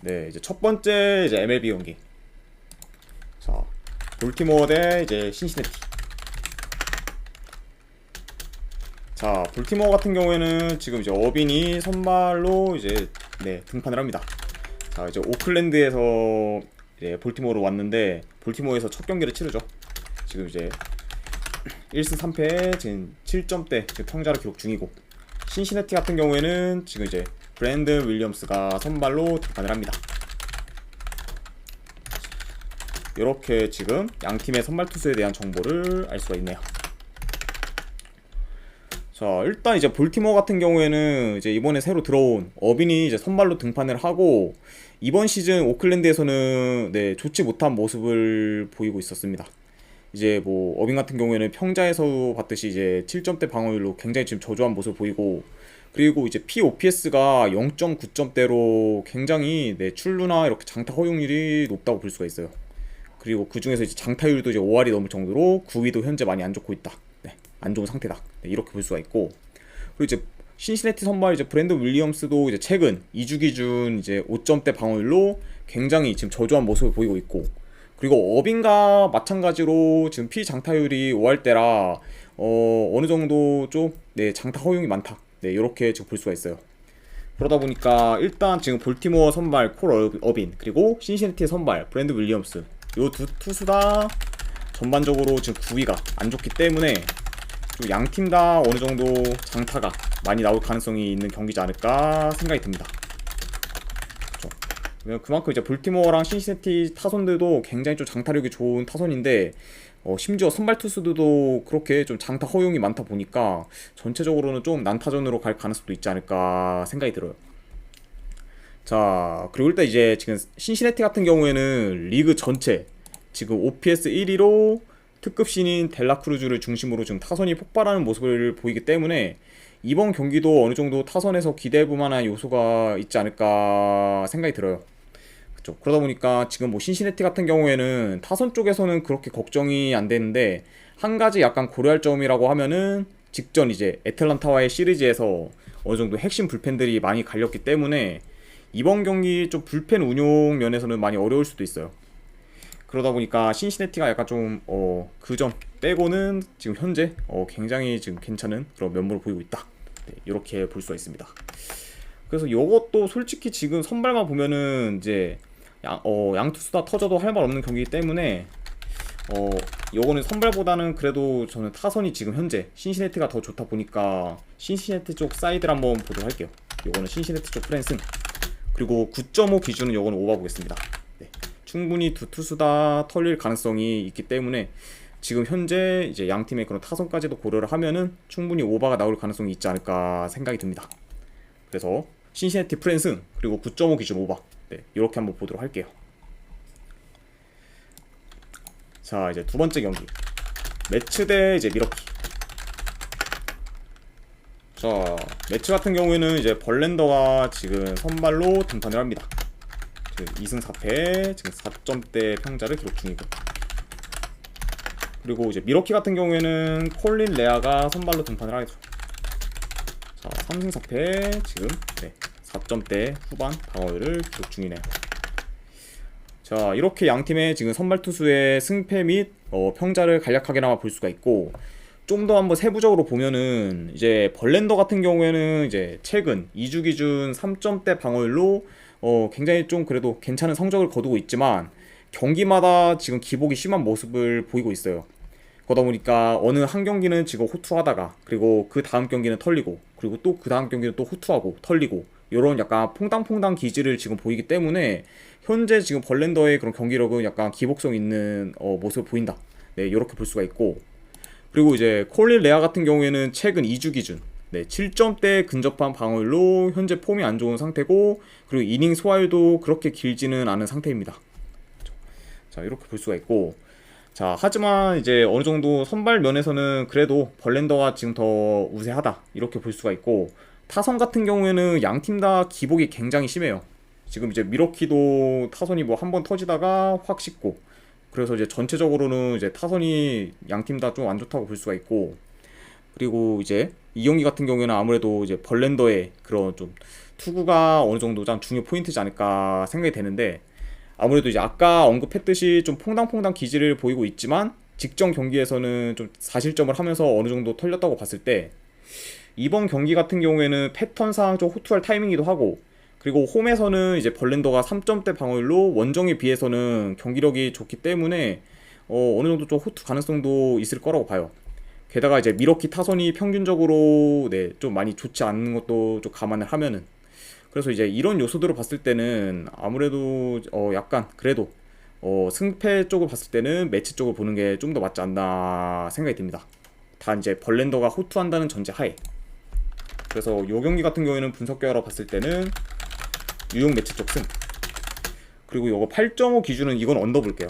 네, 이제 첫 번째 이제 MLB 경기. 자, 볼티모어 대 이제 신시내티. 자, 볼티모어 같은 경우에는 지금 이제 어빈이 선발로 이제 네, 등판을 합니다. 자, 이제 오클랜드에서 이제 볼티모어로 왔는데 볼티모어에서 첫 경기를 치르죠. 지금 이제 1승 3패 지금 7점대 지금 평자를 기록 중이고, 신시내티 같은 경우에는 지금 이제 브랜든 윌리엄스가 선발로 등판을 합니다. 이렇게 지금 양 팀의 선발 투수에 대한 정보를 알 수가 있네요. 자, 일단 이제 볼티모어 같은 경우에는 이제 이번에 새로 들어온 어빈이 이제 선발로 등판을 하고, 이번 시즌 오클랜드에서는 네, 좋지 못한 모습을 보이고 있었습니다. 이제 뭐 어빈 같은 경우에는 평자에서 봤듯이 이제 7점대 방어율로 굉장히 지금 저조한 모습을 보이고, 그리고 이제 POPS가 0.9점대로 굉장히 네, 출루나 이렇게 장타 허용률이 높다고 볼 수가 있어요. 그리고 그 중에서 이제 장타율도 이제 5할이 넘을 정도로 구위도 현재 많이 안 좋고 있다. 네, 안 좋은 상태다. 네, 이렇게 볼 수가 있고, 그리고 이제 신시내티 선발 이제 브랜든 윌리엄스도 이제 최근 2주 기준 이제 5점대 방어율로 굉장히 지금 저조한 모습을 보이고 있고, 그리고 어빈과 마찬가지로 지금 피장타율이 5할대라 어느 정도 좀 네, 장타 허용이 많다. 네, 이렇게 지금 볼 수가 있어요. 그러다 보니까 일단 지금 볼티모어 선발 콜 어빈, 그리고 신시내티 선발 브랜드 윌리엄스, 요 두 투수 다 전반적으로 지금 구위가 안 좋기 때문에 좀 양 팀 다 어느 정도 장타가 많이 나올 가능성이 있는 경기지 않을까 생각이 듭니다. 그렇죠? 그만큼 이제 볼티모어랑 신시내티 타선들도 굉장히 좀 장타력이 좋은 타선인데, 심지어 선발 투수들도 그렇게 좀 장타 허용이 많다 보니까 전체적으로는 좀 난타전으로 갈 가능성도 있지 않을까 생각이 들어요. 자, 그리고 일단 이제 지금 신시내티 같은 경우에는 리그 전체 지금 OPS 1위로 특급 신인 델라크루즈를 중심으로 지금 타선이 폭발하는 모습을 보이기 때문에 이번 경기도 어느 정도 타선에서 기대해볼 만한 요소가 있지 않을까 생각이 들어요. 그쵸? 그러다 보니까 지금 뭐 신시내티 같은 경우에는 타선 쪽에서는 그렇게 걱정이 안 되는데, 한 가지 약간 고려할 점이라고 하면은 직전 이제 애틀란타와의 시리즈에서 어느 정도 핵심 불펜들이 많이 갈렸기 때문에 이번 경기 좀 불펜 운용 면에서는 많이 어려울 수도 있어요. 그러다 보니까 신시내티가 약간 좀 그 점 빼고는 지금 현재 굉장히 지금 괜찮은 그런 면모를 보이고 있다. 네, 이렇게 볼 수가 있습니다. 그래서 이것도 솔직히 지금 선발만 보면은 이제 양 투수 다 터져도 할 말 없는 경기이기 때문에 요거는 선발보다는 그래도 저는 타선이 지금 현재 신시내티가 더 좋다 보니까 신시내티 쪽 사이드를 한번 보도록 할게요. 요거는 신시내티 쪽 프랜슨, 그리고 9.5 기준은 요거는 오버 보겠습니다. 네, 충분히 두 투수 다 털릴 가능성이 있기 때문에 지금 현재 이제 양 팀의 그런 타선까지도 고려를 하면은 충분히 오버가 나올 가능성이 있지 않을까 생각이 듭니다. 그래서 신시내티 프랜슨 그리고 9.5 기준 오버, 네, 이렇게 한번 보도록 할게요. 자, 이제 두 번째 경기 매츠 대 이제 미러키. 자, 매츠 같은 경우에는 이제 벌랜더가 지금 선발로 등판을 합니다. 2승 4패 지금 4점대 평자를 기록 중이고, 그리고 이제 미러키 같은 경우에는 콜린 레아가 선발로 등판을 하죠. 자, 3승 4패 지금 네, 4점대 후반 방어율을 기록 중이네요. 자, 이렇게 양팀의 지금 선발 투수의 승패 및 평자를 간략하게나마 볼 수가 있고, 좀 더 한번 세부적으로 보면은 이제 벌랜더 같은 경우에는 이제 최근 2주 기준 3점대 방어율로 굉장히 좀 그래도 괜찮은 성적을 거두고 있지만 경기마다 지금 기복이 심한 모습을 보이고 있어요. 그러다 보니까 어느 한 경기는 지금 호투하다가, 그리고 그 다음 경기는 털리고, 그리고 또 그 다음 경기는 또 호투하고 털리고, 이런 약간 퐁당퐁당 기질을 지금 보이기 때문에 현재 지금 벌랜더의 그런 경기력은 약간 기복성 있는 모습을 보인다. 네, 이렇게 볼 수가 있고, 그리고 이제 콜린 레아 같은 경우에는 최근 2주 기준 네, 7점대 근접한 방어율로 현재 폼이 안 좋은 상태고, 그리고 이닝 소화율도 그렇게 길지는 않은 상태입니다. 자, 이렇게 볼 수가 있고, 자, 하지만 이제 어느 정도 선발 면에서는 그래도 벌랜더가 지금 더 우세하다 이렇게 볼 수가 있고, 타선 같은 경우에는 양 팀 다 기복이 굉장히 심해요. 지금 이제 미러키도 타선이 뭐 한 번 터지다가 확 식고, 그래서 이제 전체적으로는 이제 타선이 양 팀 다 좀 안 좋다고 볼 수가 있고, 그리고 이제 이 경기 같은 경우에는 아무래도 이제 벌랜더의 그런 좀 투구가 어느 정도 좀 중요 포인트지 않을까 생각이 되는데, 아무래도 이제 아까 언급했듯이 좀 퐁당퐁당 기질을 보이고 있지만 직전 경기에서는 좀 4실점을 하면서 어느 정도 털렸다고 봤을 때, 이번 경기 같은 경우에는 패턴상 좀 호투할 타이밍이기도 하고, 그리고 홈에서는 이제 벌렌더가 3점대 방어율로 원정에 비해서는 경기력이 좋기 때문에 어느 정도 좀 호투 가능성도 있을 거라고 봐요. 게다가 이제 미러키 타선이 평균적으로 좀 많이 좋지 않은 것도 좀 감안을 하면은, 그래서 이제 이런 요소들을 봤을 때는 아무래도 약간 그래도 승패 쪽을 봤을 때는 매치 쪽을 보는 게 좀 더 맞지 않나 생각이 듭니다. 다 이제 벌렌더가 호투한다는 전제 하에. 그래서 요 경기 같은 경우에는 분석 결과로 봤을 때는 유용 매치 쪽 승. 그리고 요거 8.5 기준은 이건 언더 볼게요.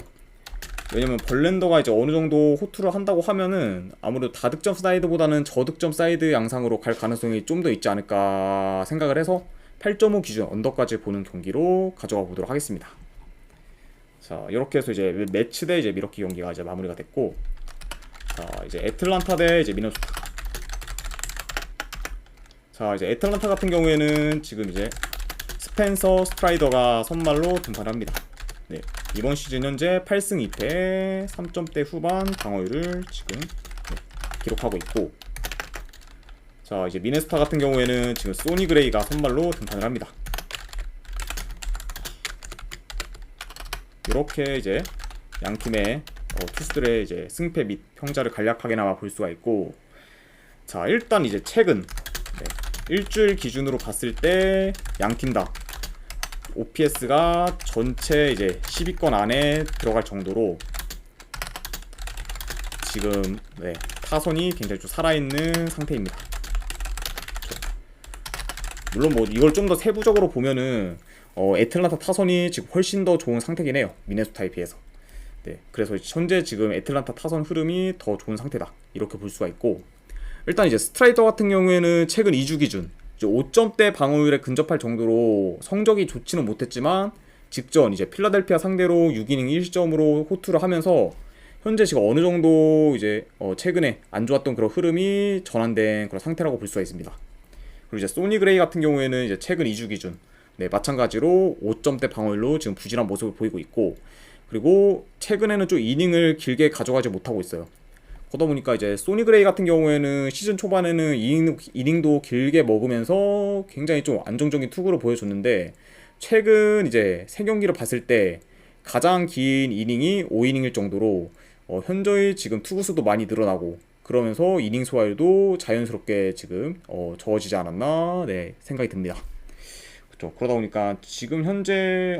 왜냐면 벌렌더가 이제 어느 정도 호투를 한다고 하면은 아무래도 다득점 사이드보다는 저득점 사이드 양상으로 갈 가능성이 좀 더 있지 않을까 생각을 해서 8.5 기준 언더까지 보는 경기로 가져가 보도록 하겠습니다. 자, 이렇게 해서 이제 매치 대 이제 미러키 경기가 이제 마무리가 됐고, 자, 이제 애틀란타 대 이제 미네소타. 자, 이제 애틀란타 같은 경우에는 지금 이제 스펜서 스트라이더가 선발로 등판합니다. 네, 이번 시즌 현재 8승 2패 3점대 후반 방어율을 지금 기록하고 있고, 자, 이제 미네소타 같은 경우에는 지금 소니 그레이가 선발로 등판을 합니다. 이렇게 이제 양 팀의 투수들의 이제 승패 및 평자를 간략하게나마 볼 수가 있고, 자, 일단 이제 최근 일주일 기준으로 봤을 때 양 팀 다 OPS가 전체 이제 10위권 안에 들어갈 정도로 지금 타선이 굉장히 좀 살아있는 상태입니다. 물론 뭐 이걸 좀 더 세부적으로 보면은 애틀란타 타선이 지금 훨씬 더 좋은 상태긴 해요, 미네소타에 비해서. 네, 그래서 현재 지금 애틀란타 타선 흐름이 더 좋은 상태다, 이렇게 볼 수가 있고, 일단 이제 스트라이더 같은 경우에는 최근 2주 기준 5점대 방어율에 근접할 정도로 성적이 좋지는 못했지만 직전 이제 필라델피아 상대로 6이닝 1실점으로 호투를 하면서 현재 지금 어느 정도 이제 최근에 안 좋았던 그런 흐름이 전환된 그런 상태라고 볼 수가 있습니다. 그리고 이제 소니 그레이 같은 경우에는 이제 최근 2주 기준 마찬가지로 5점대 방어율로 지금 부진한 모습을 보이고 있고, 그리고 최근에는 좀 이닝을 길게 가져가지 못하고 있어요. 그러다 보니까 이제 소니 그레이 같은 경우에는 시즌 초반에는 이닝도 길게 먹으면서 굉장히 좀 안정적인 투구를 보여줬는데, 최근 이제 3경기를 봤을 때 가장 긴 이닝이 5이닝일 정도로 현저히 지금 투구수도 많이 늘어나고, 그러면서 이닝 소화율도 자연스럽게 지금 적어지지 않았나 생각이 듭니다. 그렇죠. 그러다 보니까 지금 현재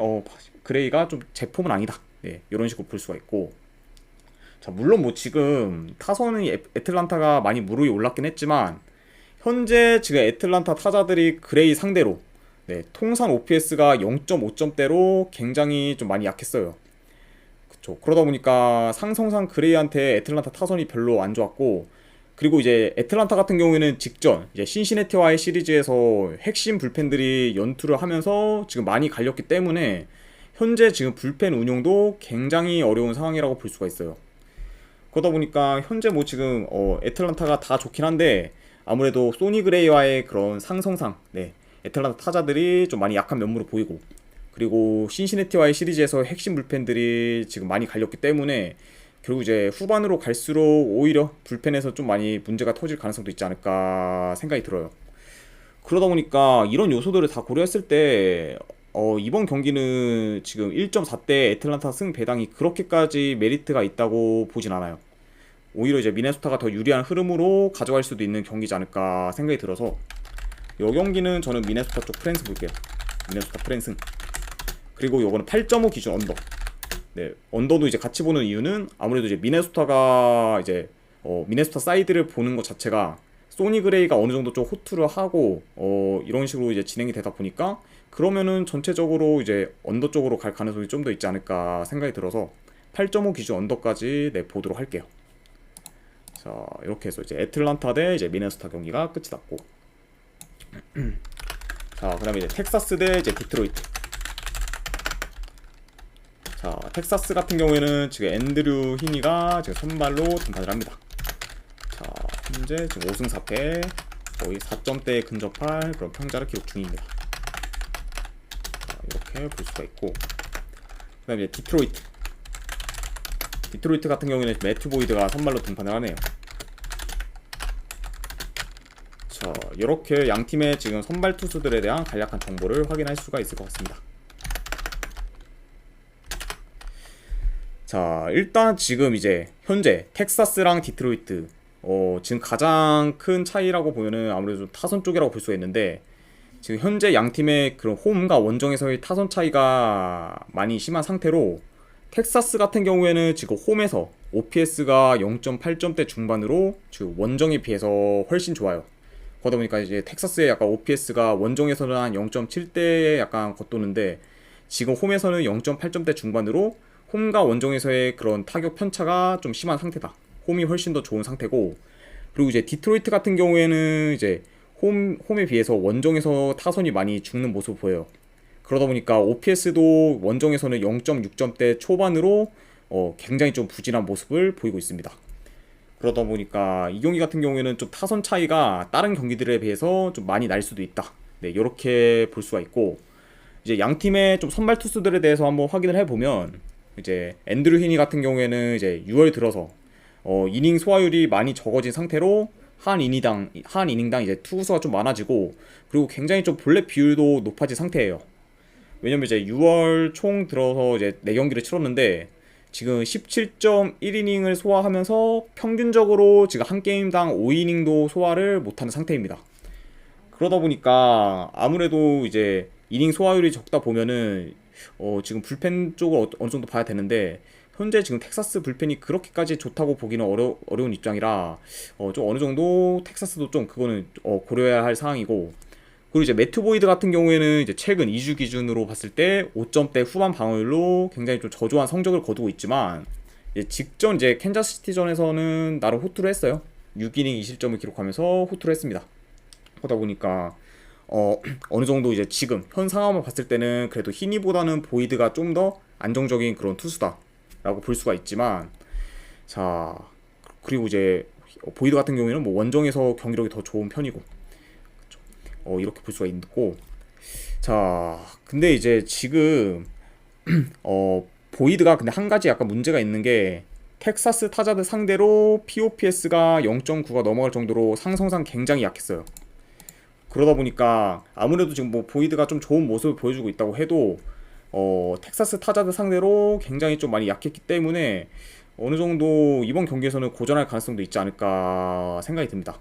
그레이가 좀 제 폼은 아니다, 이런 식으로 볼 수가 있고, 자, 물론 뭐 지금 타선이 애틀란타가 많이 무르익어 올랐긴 했지만 현재 지금 애틀란타 타자들이 그레이 상대로 통산 OPS가 0.5점대로 굉장히 좀 많이 약했어요. 그쵸. 그러다 보니까 상성상 그레이한테 애틀란타 타선이 별로 안 좋았고, 그리고 이제 애틀란타 같은 경우에는 직전 이제 신시내티와의 시리즈에서 핵심 불펜들이 연투를 하면서 지금 많이 갈렸기 때문에 현재 지금 불펜 운용도 굉장히 어려운 상황이라고 볼 수가 있어요. 그러다 보니까 현재 뭐 지금 애틀란타가 다 좋긴 한데 아무래도 소니 그레이와의 그런 상성상 애틀란타 타자들이 좀 많이 약한 면모를 보이고, 그리고 신시내티와의 시리즈에서 핵심 불펜들이 지금 많이 갈렸기 때문에 결국 이제 후반으로 갈수록 오히려 불펜에서 좀 많이 문제가 터질 가능성도 있지 않을까 생각이 들어요. 그러다 보니까 이런 요소들을 다 고려했을 때 이번 경기는 지금 1.4대 애틀란타 승 배당이 그렇게까지 메리트가 있다고 보진 않아요. 오히려 이제 미네소타가 더 유리한 흐름으로 가져갈 수도 있는 경기지 않을까 생각이 들어서 이 경기는 저는 미네소타 쪽 프랜스 볼게요. 미네소타 프랜승. 그리고 요거는 8.5 기준 언더. 언더도 이제 같이 보는 이유는 아무래도 이제 미네소타가 이제 미네소타 사이드를 보는 것 자체가 소니 그레이가 어느 정도 좀 호투를 하고 이런 식으로 이제 진행이 되다 보니까, 그러면은 전체적으로 이제 언더 쪽으로 갈 가능성이 좀 더 있지 않을까 생각이 들어서 8.5 기준 언더까지 보도록 할게요. 자, 이렇게 해서 이제 애틀란타 대 이제 미네소타 경기가 끝이 났고, 자, 그다음에 이제 텍사스 대 이제 디트로이트. 자, 텍사스 같은 경우에는 지금 앤드류 히니가 지금 선발로 등판을 합니다. 자, 현재 지금 5승 4패 거의 4점대에 근접할 그런 평자를 기록 중입니다. 이렇게 볼 수가 있고, 그다음에 디트로이트 같은 경우에는 매튜 보이드가 선발로 등판을 하네요. 자, 이렇게 양 팀의 지금 선발 투수들에 대한 간략한 정보를 확인할 수가 있을 것 같습니다. 자, 일단 지금 이제 현재 텍사스랑 디트로이트 지금 가장 큰 차이라고 보면은 아무래도 타선 쪽이라고 볼 수가 있는데, 지금 현재 양 팀의 그런 홈과 원정에서의 타선 차이가 많이 심한 상태로, 텍사스 같은 경우에는 지금 홈에서 OPS가 0.8점대 중반으로 지금 원정에 비해서 훨씬 좋아요. 그러다 보니까 이제 텍사스의 약간 OPS가 원정에서는 한 0.7대에 약간 겉도는데, 지금 홈에서는 0.8점대 중반으로 홈과 원정에서의 그런 타격 편차가 좀 심한 상태다. 홈이 훨씬 더 좋은 상태고, 그리고 이제 디트로이트 같은 경우에는 이제 홈에 비해서 원정에서 타선이 많이 죽는 모습을 보여요. 그러다 보니까 OPS도 원정에서는 0.6점대 초반으로 굉장히 좀 부진한 모습을 보이고 있습니다. 그러다 보니까 이 경기 같은 경우에는 좀 타선 차이가 다른 경기들에 비해서 좀 많이 날 수도 있다. 네, 이렇게 볼 수가 있고, 이제 양 팀의 좀 선발 투수들에 대해서 한번 확인을 해보면, 이제 앤드류 히니 같은 경우에는 이제 6월 들어서 이닝 소화율이 많이 적어진 상태로 한 이닝당 이제 투구수가 좀 많아지고, 그리고 굉장히 좀 볼넷 비율도 높아진 상태예요. 왜냐면 이제 6월 총 들어서 이제 4경기를 치렀는데, 지금 17.1이닝을 소화하면서 평균적으로 지금 한 게임당 5이닝도 소화를 못하는 상태입니다. 그러다 보니까 아무래도 이제 이닝 소화율이 적다 보면은 지금 불펜 쪽을 어느 정도 봐야 되는데, 현재 지금 텍사스 불펜이 그렇게까지 좋다고 보기는 어려운 입장이라 좀 어느 정도 텍사스도 좀 그거는 고려해야 할 사항이고, 그리고 이제 매튜 보이드 같은 경우에는 이제 최근 2주 기준으로 봤을 때 5점대 후반 방어율로 굉장히 좀 저조한 성적을 거두고 있지만, 이제 직전 이제 캔자스시티전에서는 나름 호투를 했어요. 6이닝 2실점을 기록하면서 호투를 했습니다. 그러다 보니까 어느 정도 이제 지금 현 상황만 봤을 때는 그래도 히니보다는 보이드가 좀 더 안정적인 그런 투수다라고 볼 수가 있지만, 자, 그리고 이제 보이드 같은 경우에는 뭐 원정에서 경기력이 더 좋은 편이고, 이렇게 볼 수가 있고, 자, 근데 이제 지금 보이드가 근데 한 가지 약간 문제가 있는 게, 텍사스 타자들 상대로 POPS가 0.9가 넘어갈 정도로 상성상 굉장히 약했어요. 그러다 보니까 아무래도 지금 뭐 보이드가 좀 좋은 모습을 보여주고 있다고 해도 텍사스 타자들 상대로 굉장히 좀 많이 약했기 때문에 어느 정도 이번 경기에서는 고전할 가능성도 있지 않을까 생각이 듭니다.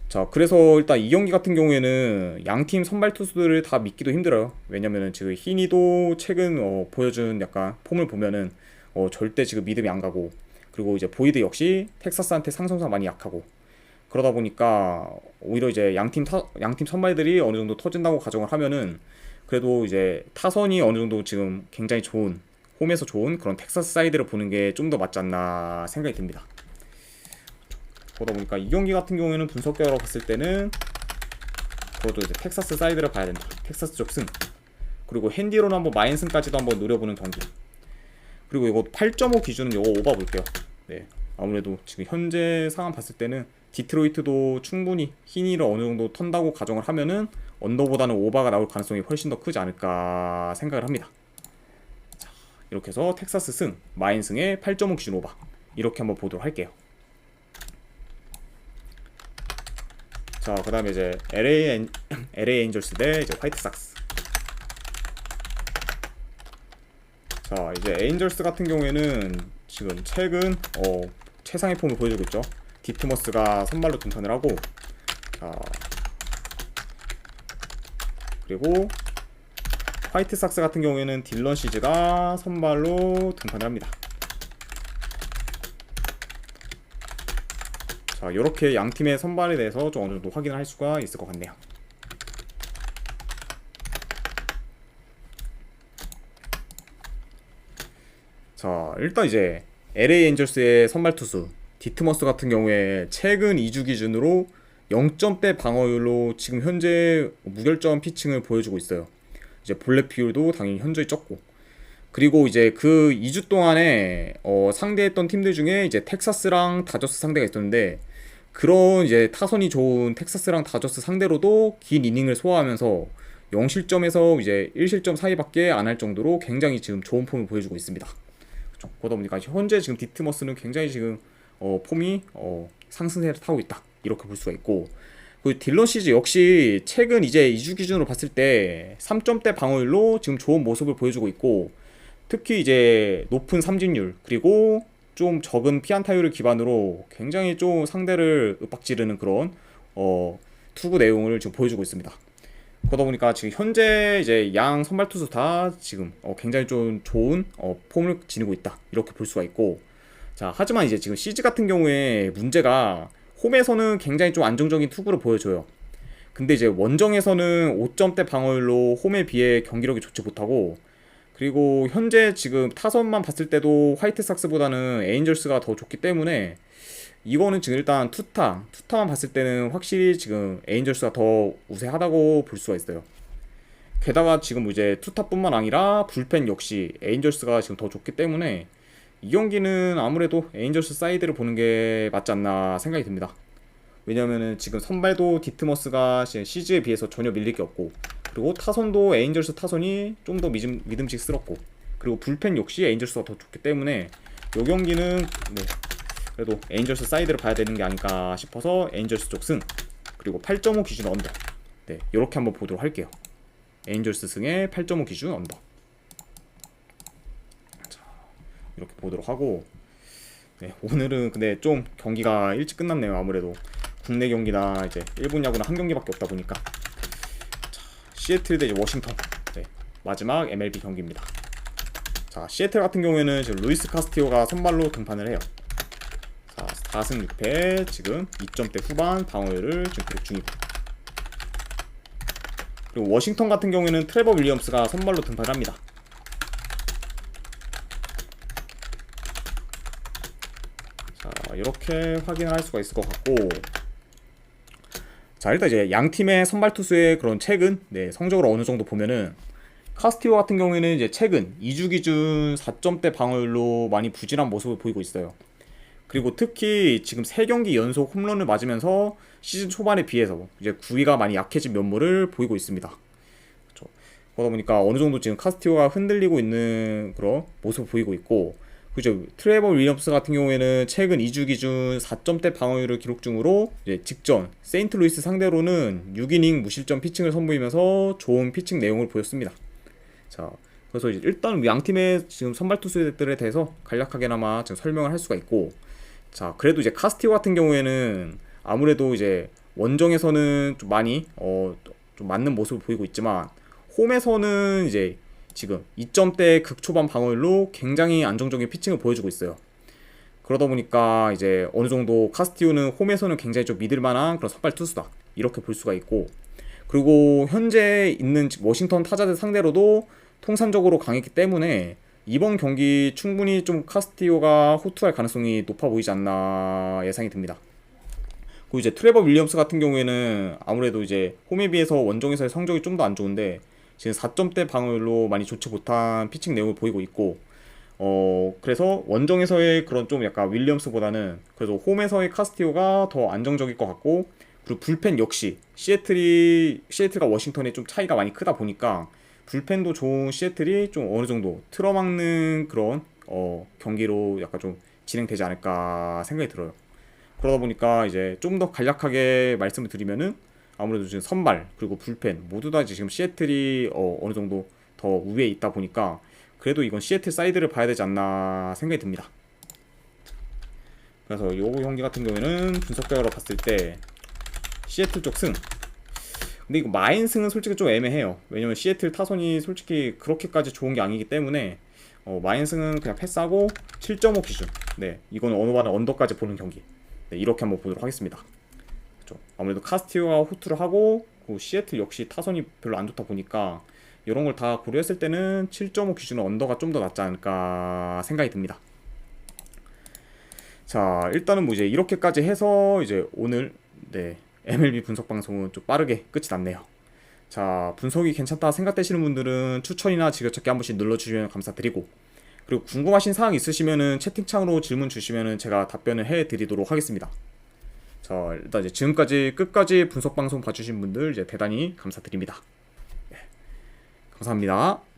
자, 그래서 일단 이 경기 같은 경우에는 양팀 선발 투수들을 다 믿기도 힘들어요. 왜냐면은 지금 히니도 최근 보여준 약간 폼을 보면은 절대 지금 믿음이 안 가고, 그리고 이제 보이드 역시 텍사스한테 상성상 많이 약하고, 그러다 보니까 오히려 이제 양팀 선발들이 어느 정도 터진다고 가정을 하면은, 그래도 이제 타선이 어느 정도 지금 굉장히 좋은, 홈에서 좋은 그런 텍사스 사이드를 보는 게 좀 더 맞지 않나 생각이 듭니다. 그러다 보니까 이 경기 같은 경우에는 분석 결과로 봤을 때는 그래도 이제 텍사스 사이드를 봐야 된다. 텍사스 쪽 승. 그리고 핸디로는 한번 마인승까지도 한번 노려보는 경기. 그리고 이거 8.5 기준은 이거 오바 볼게요. 네, 아무래도 지금 현재 상황 봤을 때는 디트로이트도 충분히 히니를 어느 정도 턴다고 가정을 하면은 언더보다는 오바가 나올 가능성이 훨씬 더 크지 않을까 생각을 합니다. 자, 이렇게 해서 텍사스 승, 마인 승의 8.5 기준 오바, 이렇게 한번 보도록 할게요. 자, 그 다음에 이제 LA 엔젤스 대 이제 화이트삭스. 자, 이제 엔젤스 같은 경우에는 지금 최근 최상의 폼을 보여주고 있죠. 디트머스가 선발로 등판을 하고, 자, 그리고 화이트삭스 같은 경우에는 딜런 시즈가 선발로 등판을 합니다. 자, 이렇게 양 팀의 선발에 대해서 좀 어느 정도 확인을 할 수가 있을 것 같네요. 자, 일단 이제 LA 엔젤스의 선발 투수 디트머스 같은 경우에 최근 2주 기준으로 0점대 방어율로 지금 현재 무결점 피칭을 보여주고 있어요. 이제 볼넷 비율도 당연히 현저히 적고, 그리고 이제 그 2주 동안에 상대했던 팀들 중에 이제 텍사스랑 다저스 상대가 있었는데, 그런 이제 타선이 좋은 텍사스랑 다저스 상대로도 긴 이닝을 소화하면서 0실점에서 이제 1실점 사이밖에 안 할 정도로 굉장히 지금 좋은 폼을 보여주고 있습니다. 그렇죠? 그러다 보니까 현재 지금 디트머스는 굉장히 지금 폼이 상승세를 타고 있다, 이렇게 볼 수가 있고, 그 딜런 시즈 역시 최근 이제 2주 기준으로 봤을 때 3점대 방어율로 지금 좋은 모습을 보여주고 있고, 특히 이제 높은 삼진율 그리고 좀 적은 피안타율을 기반으로 굉장히 좀 상대를 윽박지르는 그런 투구 내용을 지금 보여주고 있습니다. 그러다 보니까 지금 현재 이제 양 선발 투수 다 지금 굉장히 좀 좋은 폼을 지니고 있다, 이렇게 볼 수가 있고, 자 하지만 이제 지금 시즈 같은 경우에 문제가 홈에서는 굉장히 좀 안정적인 투구를 보여줘요. 근데 이제 원정에서는 5점대 방어율로 홈에 비해 경기력이 좋지 못하고, 그리고 현재 지금 타선만 봤을 때도 화이트삭스보다는 에인절스가 더 좋기 때문에 이거는 지금 일단 투타만 봤을 때는 확실히 지금 에인절스가 더 우세하다고 볼 수가 있어요. 게다가 지금 이제 투타뿐만 아니라 불펜 역시 에인절스가 지금 더 좋기 때문에 이 경기는 아무래도 에인절스 사이드를 보는 게 맞지 않나 생각이 듭니다. 왜냐면은 지금 선발도 디트머스가 시즈에 비해서 전혀 밀릴 게 없고, 그리고 타선도 에인절스 타선이 좀 더 믿음직스럽고, 그리고 불펜 역시 에인절스가 더 좋기 때문에 이 경기는 그래도 에인절스 사이드를 봐야 되는 게 아닐까 싶어서 에인절스 쪽 승, 그리고 8.5 기준 언더, 이렇게 한번 보도록 할게요. 에인절스 승에 8.5 기준 언더, 자, 이렇게 보도록 하고, 오늘은 근데 좀 경기가 일찍 끝났네요. 아무래도 국내 경기나 이제 일본 야구는 한 경기밖에 없다 보니까. 자, 시애틀 대 워싱턴, 마지막 MLB 경기입니다. 자, 시애틀 같은 경우에는 지금 루이스 카스티오가 선발로 등판을 해요. 자, 4승 6패, 지금 2점대 후반 방어율을 지금 기록 중이고, 그리고 워싱턴 같은 경우에는 트레버 윌리엄스가 선발로 등판을 합니다. 자, 이렇게 확인을 할 수가 있을 것 같고, 자 일단 이제 양 팀의 선발 투수의 그런 최근 성적을 어느 정도 보면은, 카스티오 같은 경우에는 이제 최근 2주 기준 4점대 방어율로 많이 부진한 모습을 보이고 있어요. 그리고 특히 지금 3경기 연속 홈런을 맞으면서 시즌 초반에 비해서 이제 구위가 많이 약해진 면모를 보이고 있습니다. 그렇죠. 그러다 보니까 어느 정도 지금 카스티오가 흔들리고 있는 그런 모습을 보이고 있고, 그죠. 트레버 윌리엄스 같은 경우에는 최근 2주 기준 4점대 방어율을 기록 중으로 이제 직전 세인트루이스 상대로는 6이닝 무실점 피칭을 선보이면서 좋은 피칭 내용을 보였습니다. 자, 그래서 이제 일단 양 팀의 지금 선발 투수들에 대해서 간략하게나마 지금 설명을 할 수가 있고, 자 그래도 이제 카스티오 같은 경우에는 아무래도 이제 원정에서는 좀 많이 좀 맞는 모습을 보이고 있지만, 홈에서는 이제 지금 2점대 극초반 방어율로 굉장히 안정적인 피칭을 보여주고 있어요. 그러다 보니까 이제 어느 정도 카스티오는 홈에서는 굉장히 좀 믿을만한 그런 선발 투수다, 이렇게 볼 수가 있고, 그리고 현재 있는 워싱턴 타자들 상대로도 통산적으로 강했기 때문에 이번 경기 충분히 좀 카스티오가 호투할 가능성이 높아 보이지 않나 예상이 듭니다. 그리고 이제 트레버 윌리엄스 같은 경우에는 아무래도 이제 홈에 비해서 원정에서의 성적이 좀 더 안 좋은데 지금 4점대 방어율로 많이 좋지 못한 피칭 내용을 보이고 있고, 그래서 원정에서의 그런 좀 약간 윌리엄스보다는 그래서 홈에서의 카스티오가 더 안정적일 것 같고, 그리고 불펜 역시 시애틀과 워싱턴의 좀 차이가 많이 크다 보니까 불펜도 좋은 시애틀이 좀 어느 정도 틀어막는 그런 경기로 약간 좀 진행되지 않을까 생각이 들어요. 그러다 보니까 이제 좀 더 간략하게 말씀을 드리면은 아무래도 지금 선발 그리고 불펜 모두 다 지금 시애틀이 어느 정도 더 우위에 있다 보니까 그래도 이건 시애틀 사이드를 봐야 되지 않나 생각이 듭니다. 그래서 이 경기 같은 경우에는 분석 결과로 봤을 때 시애틀 쪽 승. 근데 이거 마인 승은 솔직히 좀 애매해요. 왜냐면 시애틀 타선이 솔직히 그렇게까지 좋은 게 아니기 때문에 마인 승은 그냥 패스하고 7.5 기준. 이거는 어느 반은 언더까지 보는 경기. 이렇게 한번 보도록 하겠습니다. 그렇죠. 아무래도 카스티오가 호투를 하고 그 시애틀 역시 타선이 별로 안 좋다 보니까 이런 걸 다 고려했을 때는 7.5 기준은 언더가 좀 더 낫지 않을까 생각이 듭니다. 자, 일단은 뭐 이제 이렇게까지 해서 이제 오늘 MLB 분석 방송은 좀 빠르게 끝이 났네요. 자, 분석이 괜찮다 생각되시는 분들은 추천이나 즐겨찾기 한 번씩 눌러주시면 감사드리고, 그리고 궁금하신 사항 있으시면은 채팅창으로 질문 주시면은 제가 답변을 해드리도록 하겠습니다. 자, 일단 이제 지금까지 끝까지 분석 방송 봐주신 분들 이제 대단히 감사드립니다. 감사합니다.